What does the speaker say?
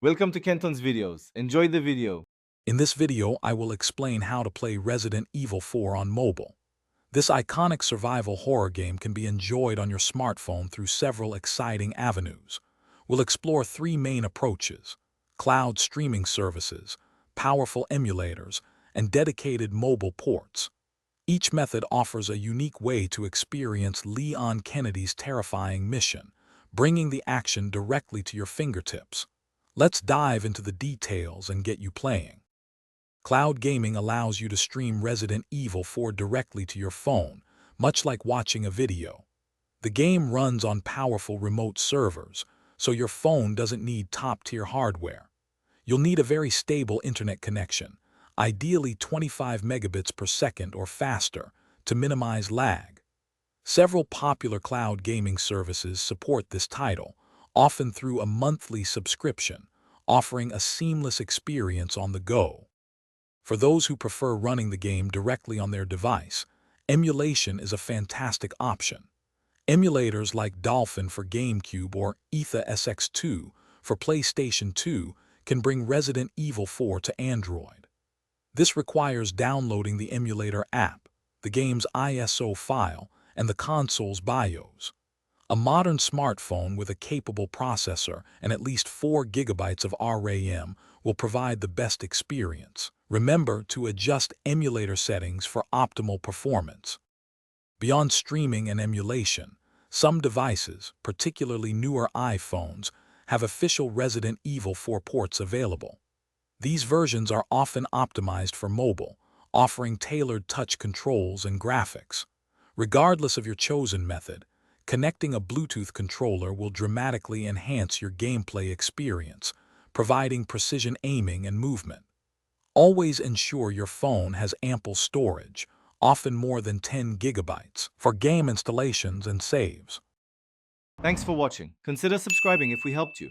Welcome to Kenton's videos. Enjoy the video. In this video, I will explain how to play Resident Evil 4 on mobile. This iconic survival horror game can be enjoyed on your smartphone through several exciting avenues. We'll explore three main approaches: cloud streaming services, powerful emulators, and dedicated mobile ports. Each method offers a unique way to experience Leon Kennedy's terrifying mission, bringing the action directly to your fingertips. Let's dive into the details and get you playing. Cloud gaming allows you to stream Resident Evil 4 directly to your phone, much like watching a video. The game runs on powerful remote servers, so your phone doesn't need top-tier hardware. You'll need a very stable internet connection, ideally 25 megabits per second or faster, to minimize lag. Several popular cloud gaming services support this title, often through a monthly subscription, offering a seamless experience on the go. For those who prefer running the game directly on their device, emulation is a fantastic option. Emulators like Dolphin for GameCube or Etha SX2 for PlayStation 2 can bring Resident Evil 4 to Android. This requires downloading the emulator app, the game's ISO file, and the console's BIOS. A modern smartphone with a capable processor and at least 4 gigabytes of RAM will provide the best experience. Remember to adjust emulator settings for optimal performance. Beyond streaming and emulation, some devices, particularly newer iPhones, have official Resident Evil 4 ports available. These versions are often optimized for mobile, offering tailored touch controls and graphics. Regardless of your chosen method, connecting a Bluetooth controller will dramatically enhance your gameplay experience, providing precision aiming and movement. Always ensure your phone has ample storage, often more than 10 gigabytes, for game installations and saves. Thanks for watching. Consider subscribing if we helped you.